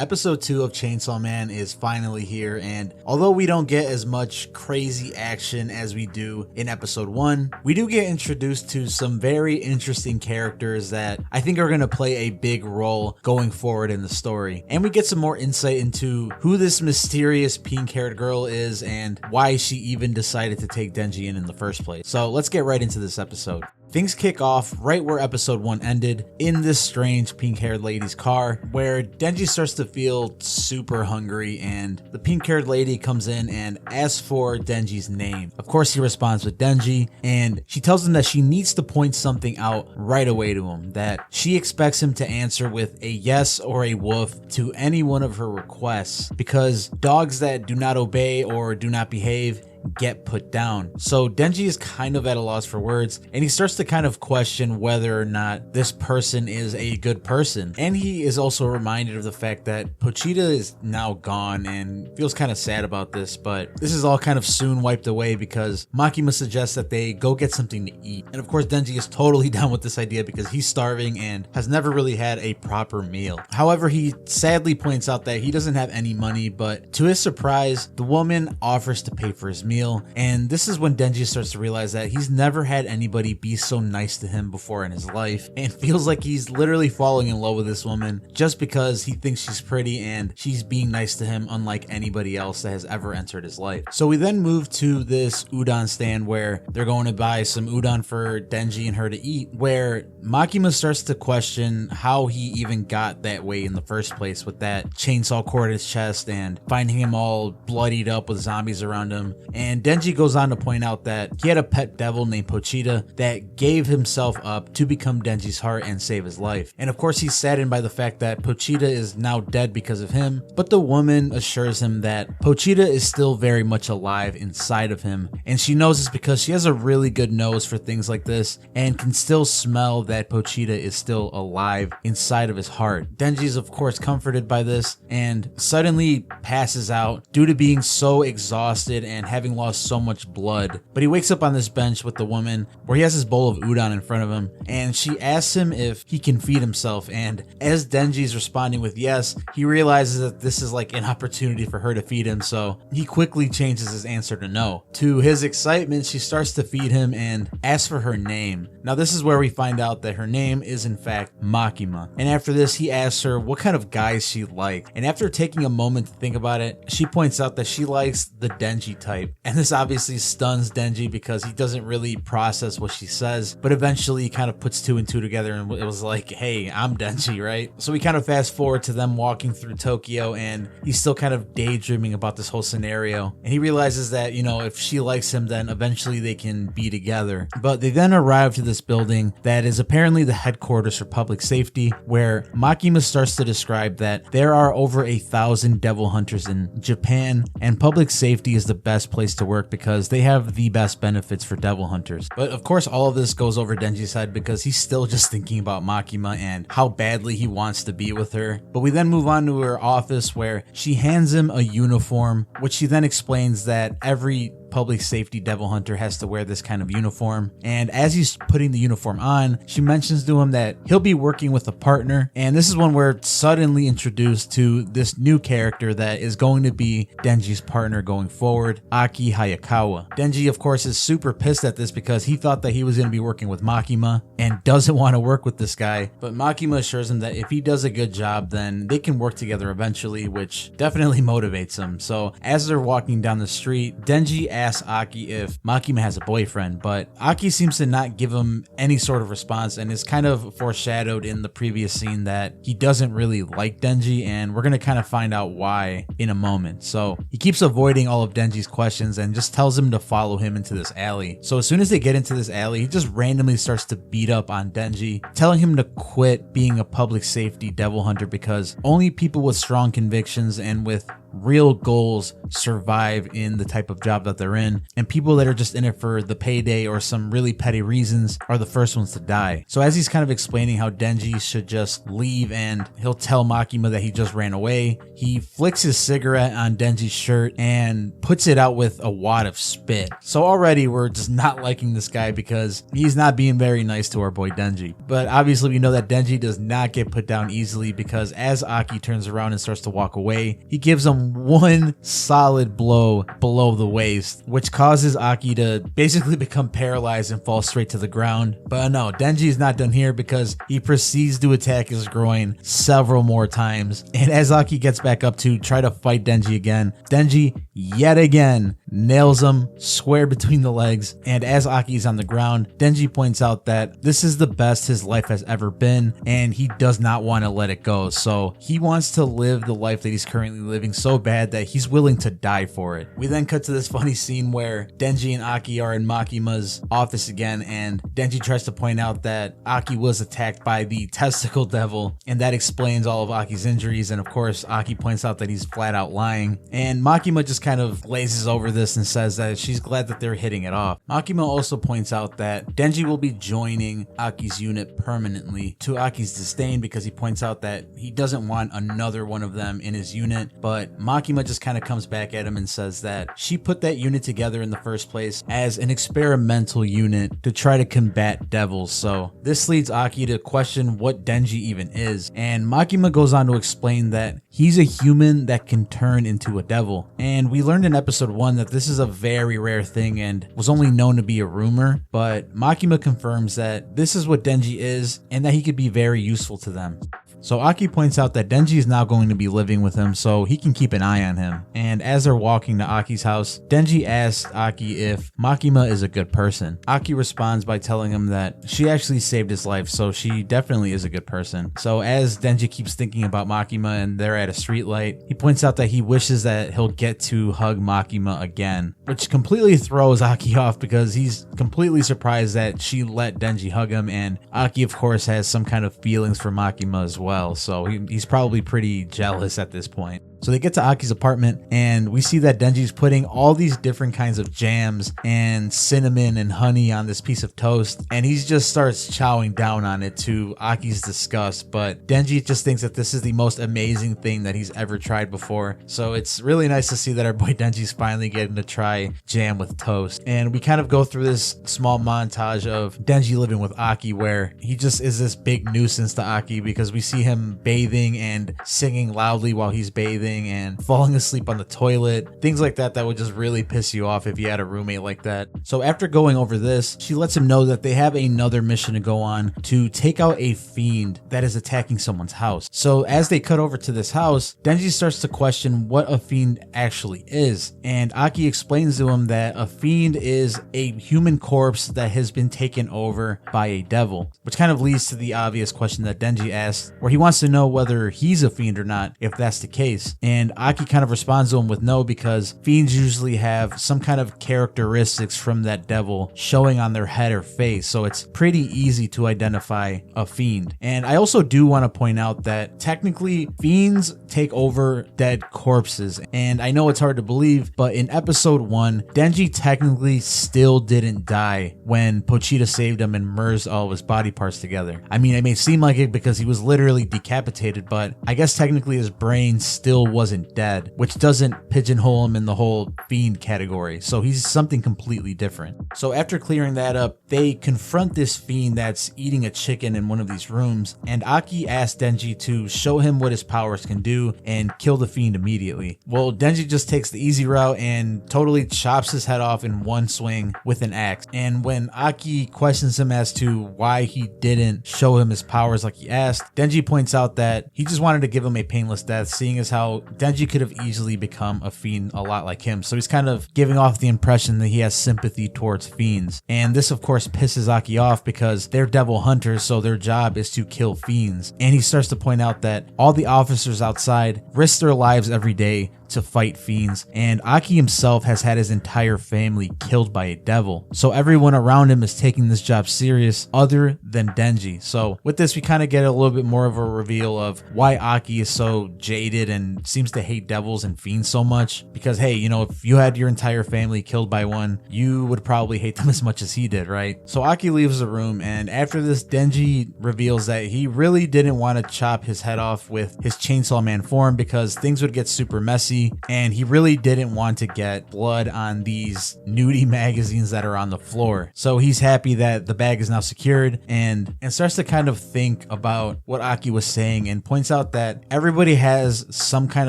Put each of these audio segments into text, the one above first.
Episode 2 of Chainsaw Man is finally here, and although we don't get as much crazy action as we do in episode 1, we do get introduced to some very interesting characters that I think are going to play a big role going forward in the story. And we get some more insight into who this mysterious pink-haired girl is and why she even decided to take Denji in the first place. So let's get right into this episode. Things kick off right where episode 1 ended, in this strange pink-haired lady's car, where Denji starts to feel super hungry, and the pink-haired lady comes in and asks for Denji's name. Of course, he responds with Denji, and she tells him that she needs to point something out right away to him, that she expects him to answer with a yes or a woof to any one of her requests, because dogs that do not obey or do not behave get put down. So Denji is kind of at a loss for words, and he starts to kind of question whether or not this person is a good person. And he is also reminded of the fact that Pochita is now gone and feels kind of sad about this, but this is all kind of soon wiped away because Makima suggests that they go get something to eat. And of course Denji is totally down with this idea because he's starving and has never really had a proper meal. However, he sadly points out that he doesn't have any money, but to his surprise, the woman offers to pay for his meal, and this is when Denji starts to realize that he's never had anybody be so nice to him before in his life, and feels like he's literally falling in love with this woman just because he thinks she's pretty and she's being nice to him unlike anybody else that has ever entered his life. So we then move to this udon stand where they're going to buy some udon for Denji and her to eat, where Makima starts to question how he even got that way in the first place with that chainsaw cord at his chest and finding him all bloodied up with zombies around him. And Denji goes on to point out that he had a pet devil named Pochita that gave himself up to become Denji's heart and save his life. And of course he's saddened by the fact that Pochita is now dead because of him, but the woman assures him that Pochita is still very much alive inside of him, and she knows this because she has a really good nose for things like this and can still smell that Pochita is still alive inside of his heart. Denji is of course comforted by this and suddenly passes out due to being so exhausted and having lost so much blood. But he wakes up on this bench with the woman where he has his bowl of udon in front of him, and she asks him if he can feed himself, and as Denji's responding with yes, he realizes that this is like an opportunity for her to feed him, so he quickly changes his answer to no. To his excitement, she starts to feed him and asks for her name. Now this is where we find out that her name is in fact Makima, and after this he asks her what kind of guys she likes, and after taking a moment to think about it, she points out that she likes the Denji type. And this obviously stuns Denji because he doesn't really process what she says, but eventually he kind of puts 2 and 2 together and it was like, hey, I'm Denji, right? So we kind of fast forward to them walking through Tokyo, and he's still kind of daydreaming about this whole scenario, and he realizes that, you know, if she likes him, then eventually they can be together. But they then arrive to this building that is apparently the headquarters for public safety, where Makima starts to describe that there are over 1,000 devil hunters in Japan, and public safety is the best place to work because they have the best benefits for devil hunters. But of course all of this goes over Denji's head because he's still just thinking about Makima and how badly he wants to be with her. But we then move on to her office where she hands him a uniform, which she then explains that every public safety devil hunter has to wear this kind of uniform. And as he's putting the uniform on, she mentions to him that he'll be working with a partner, and this is when we're suddenly introduced to this new character that is going to be Denji's partner going forward, Aki Hayakawa. Denji of course is super pissed at this because he thought that he was going to be working with Makima and doesn't want to work with this guy, but Makima assures him that if he does a good job then they can work together eventually, which definitely motivates him. So as they're walking down the street, Denji asks Aki if Makima has a boyfriend, but Aki seems to not give him any sort of response, and is kind of foreshadowed in the previous scene that he doesn't really like Denji, and we're going to kind of find out why in a moment. So he keeps avoiding all of Denji's questions and just tells him to follow him into this alley. So as soon as they get into this alley, he just randomly starts to beat up on Denji, telling him to quit being a public safety devil hunter because only people with strong convictions and with real goals survive in the type of job that they're in, and people that are just in it for the payday or some really petty reasons are the first ones to die. So as he's kind of explaining how Denji should just leave and he'll tell Makima that he just ran away, he flicks his cigarette on Denji's shirt and puts it out with a wad of spit. So already we're just not liking this guy because he's not being very nice to our boy Denji. But obviously we know that Denji does not get put down easily, because as Aki turns around and starts to walk away, he gives him one solid blow below the waist, which causes Aki to basically become paralyzed and fall straight to the ground. But no, Denji is not done here, because he proceeds to attack his groin several more times. And as Aki gets back up to try to fight Denji again, Denji yet again nails him square between the legs. And as Aki is on the ground, Denji points out that this is the best his life has ever been, and he does not want to let it go. So he wants to live the life that he's currently living so bad that he's willing to die for it. We then cut to this funny scene where Denji and Aki are in Makima's office again, and Denji tries to point out that Aki was attacked by the testicle devil, and that explains all of Aki's injuries. And of course, Aki points out that he's flat out lying, and Makima just kind of glazes over this and says that she's glad that they're hitting it off. Makima also points out that Denji will be joining Aki's unit permanently, to Aki's disdain, because he points out that he doesn't want another one of them in his unit. But Makima just kind of comes back at him and says that she put that unit together in the first place as an experimental unit to try to combat devils. So this leads Aki to question what Denji even is, and Makima goes on to explain that he's a human that can turn into a devil. And we learned in episode 1 that this is a very rare thing and was only known to be a rumor, but Makima confirms that this is what Denji is and that he could be very useful to them. So Aki points out that Denji is now going to be living with him, so he can keep an eye on him. And as they're walking to Aki's house, Denji asks Aki if Makima is a good person. Aki responds by telling him that she actually saved his life, so she definitely is a good person. So as Denji keeps thinking about Makima and they're at a streetlight, he points out that he wishes that he'll get to hug Makima again, which completely throws Aki off, because he's completely surprised that she let Denji hug him, and Aki of course has some kind of feelings for Makima as well. So he's probably pretty jealous at this point. So they get to Aki's apartment, and we see that Denji's putting all these different kinds of jams and cinnamon and honey on this piece of toast, and he just starts chowing down on it to Aki's disgust. But Denji just thinks that this is the most amazing thing that he's ever tried before. So it's really nice to see that our boy Denji's finally getting to try jam with toast. And we kind of go through this small montage of Denji living with Aki, where he just is this big nuisance to Aki, because we see him bathing and singing loudly while he's bathing and falling asleep on the toilet, things like that would just really piss you off if you had a roommate like that. So after going over this, she lets him know that they have another mission to go on to take out a fiend that is attacking someone's house. So as they cut over to this house, Denji starts to question what a fiend actually is, and Aki explains to him that a fiend is a human corpse that has been taken over by a devil, which kind of leads to the obvious question that Denji asks, where he wants to know whether he's a fiend or not, if that's the case. And Aki kind of responds to him with no, because fiends usually have some kind of characteristics from that devil showing on their head or face, so it's pretty easy to identify a fiend. And I also do want to point out that technically fiends take over dead corpses, and I know it's hard to believe, but in episode 1, Denji technically still didn't die when Pochita saved him and merged all of his body parts together. I mean, it may seem like it because he was literally decapitated, but I guess technically his brain still wasn't dead, which doesn't pigeonhole him in the whole fiend category. So he's something completely different. So after clearing that up, they confront this fiend that's eating a chicken in one of these rooms, and Aki asks Denji to show him what his powers can do and kill the fiend immediately. Well, Denji just takes the easy route and totally chops his head off in one swing with an axe. And when Aki questions him as to why he didn't show him his powers like he asked, Denji points out that he just wanted to give him a painless death, seeing as how Denji could have easily become a fiend a lot like him. So he's kind of giving off the impression that he has sympathy towards fiends. And this of course pisses Aki off, because they're devil hunters, so their job is to kill fiends. And he starts to point out that all the officers outside risk their lives every day to fight fiends, and Aki himself has had his entire family killed by a devil. So everyone around him is taking this job serious other than Denji. So with this, we kind of get a little bit more of a reveal of why Aki is so jaded and seems to hate devils and fiends so much. Because hey, you know, if you had your entire family killed by one, you would probably hate them as much as he did, right? So Aki leaves the room, and after this, Denji reveals that he really didn't want to chop his head off with his Chainsaw Man form because things would get super messy, and he really didn't want to get blood on these nudie magazines that are on the floor. So he's happy that the bag is now secured, and starts to kind of think about what Aki was saying, and points out that everybody has some kind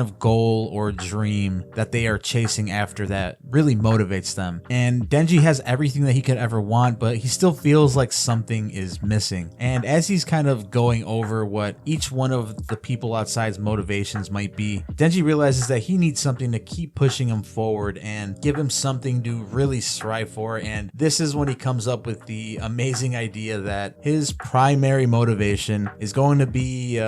of goal or dream that they are chasing after that really motivates them. And Denji has everything that he could ever want, but he still feels like something is missing. And as he's kind of going over what each one of the people outside's motivations might be, Denji realizes that he needs something to keep pushing him forward and give him something to really strive for. And this is when he comes up with the amazing idea that his primary motivation is going to be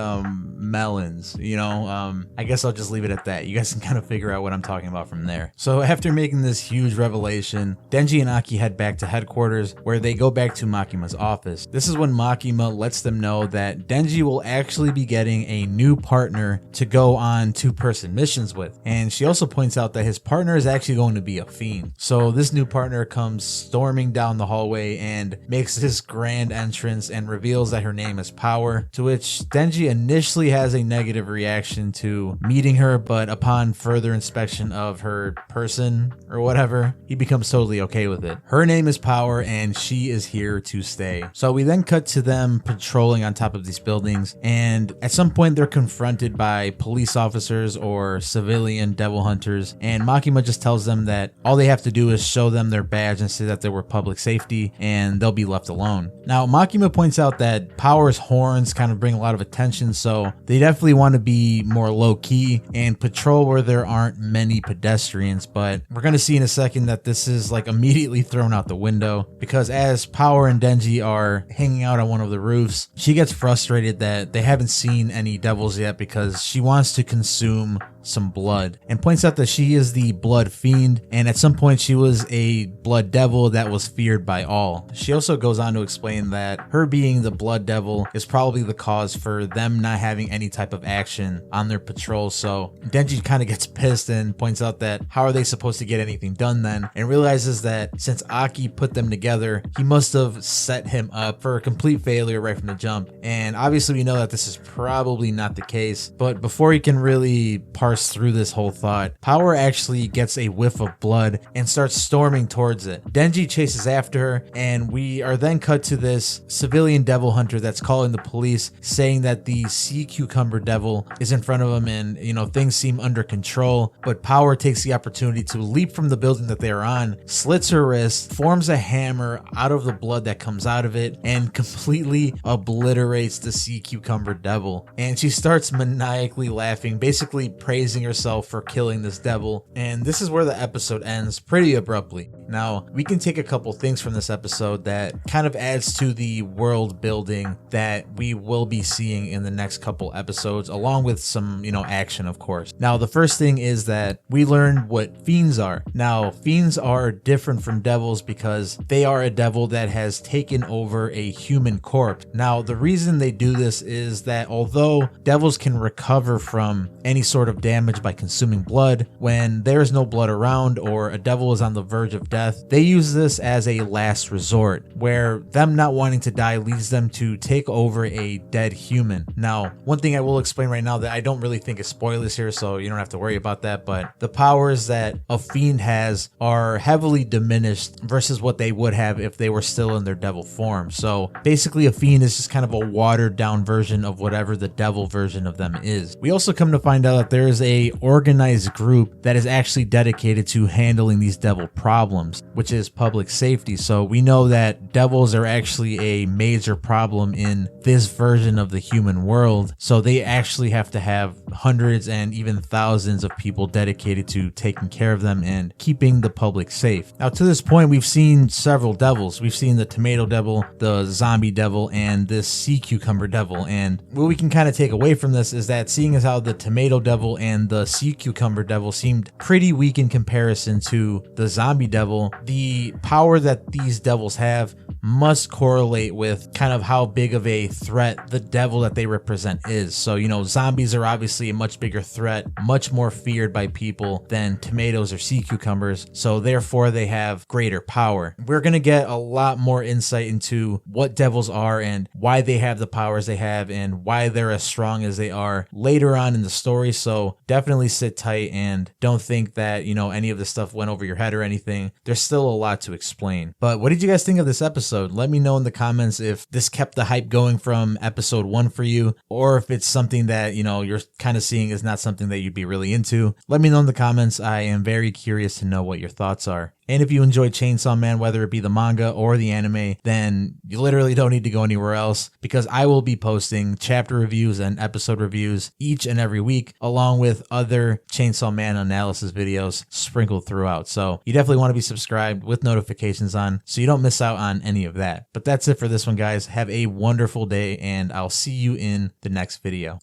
melons. You know, I guess I'll just leave it at that. You guys can kind of figure out what I'm talking about from there. So after making this huge revelation, Denji and Aki head back to headquarters, where they go back to Makima's office. This is when Makima lets them know that Denji will actually be getting a new partner to go on two-person missions with. And she also points out that his partner is actually going to be a fiend. So this new partner comes storming down the hallway and makes this grand entrance and reveals that her name is Power, to which Denji initially has a negative reaction to meeting her, but upon further inspection of her person or whatever, he becomes totally okay with it. Her name is Power, and she is here to stay. So we then cut to them patrolling on top of these buildings, and at some point they're confronted by police officers or civilian devil hunters, and Makima just tells them that all they have to do is show them their badge and say that they were public safety, and they'll be left alone. Now Makima points out that Power's horns kind of bring a lot of attention, so they definitely want to be more low-key and patrol where there aren't many pedestrians, but we're going to see in a second that this is like immediately thrown out the window, because as Power and Denji are hanging out on one of the roofs, she gets frustrated that they haven't seen any devils yet because she wants to consume some blood, and points out that she is the blood fiend, and at some point she was a blood devil that was feared by all. She also goes on to explain that her being the blood devil is probably the cause for them not having any type of action on their patrol. So Denji kind of gets pissed and points out that how are they supposed to get anything done then, and realizes that since Aki put them together, he must have set him up for a complete failure right from the jump. And obviously we know that this is probably not the case, but before he can really parse through this whole thought, Power actually gets a whiff of blood and starts storming towards it. Denji chases after her, and we are then cut to this civilian devil hunter that's calling the police, saying that the sea cucumber devil is in front of him, and you know, things seem under control. But Power takes the opportunity to leap from the building that they are on, slits her wrist, forms a hammer out of the blood that comes out of it, and completely obliterates the sea cucumber devil. And she starts maniacally laughing, basically praising herself for killing this devil, and this is where the episode ends pretty abruptly. Now we can take a couple things from this episode that kind of adds to the world building that we will be seeing in the next couple episodes, along with some, you know, action of course. Now the first thing is that we learned what fiends are. Now fiends are different from devils because they are a devil that has taken over a human corpse. Now the reason they do this is that although devils can recover from any sort of damage by consuming blood, when there is no blood around or a devil is on the verge of death, they use this as a last resort, where them not wanting to die leads them to take over a dead human. Now, one thing I will explain right now that I don't really think is spoilers here, so you don't have to worry about that, but the powers that a fiend has are heavily diminished versus what they would have if they were still in their devil form. So basically a fiend is just kind of a watered down version of whatever the devil version of them is. We also come to find out that there is a organized group that is actually dedicated to handling these devil problems. problems, which is public safety. So we know that devils are actually a major problem in this version of the human world. So they actually have to have hundreds and even thousands of people dedicated to taking care of them and keeping the public safe. Now, to this point, we've seen several devils. We've seen the tomato devil, the zombie devil, and this sea cucumber devil. And what we can kind of take away from this is that seeing as how the tomato devil and the sea cucumber devil seemed pretty weak in comparison to the zombie devil, the power that these devils have must correlate with kind of how big of a threat the devil that they represent is. So, you know, zombies are obviously a much bigger threat, much more feared by people than tomatoes or sea cucumbers. So therefore they have greater power. We're going to get a lot more insight into what devils are and why they have the powers they have and why they're as strong as they are later on in the story. So definitely sit tight and don't think that, you know, any of this stuff went over your head or anything. There's still a lot to explain. But what did you guys think of this episode? Let me know in the comments if this kept the hype going from episode 1 for you, or if it's something that, you know, you're kind of seeing is not something that you'd be really into. Let me know in the comments. I am very curious to know what your thoughts are. And if you enjoyed Chainsaw Man, whether it be the manga or the anime, then you literally don't need to go anywhere else, because I will be posting chapter reviews and episode reviews each and every week, along with other Chainsaw Man analysis videos sprinkled throughout. So you definitely want to be subscribed with notifications on so you don't miss out on any of that. But that's it for this one, guys. Have a wonderful day, and I'll see you in the next video.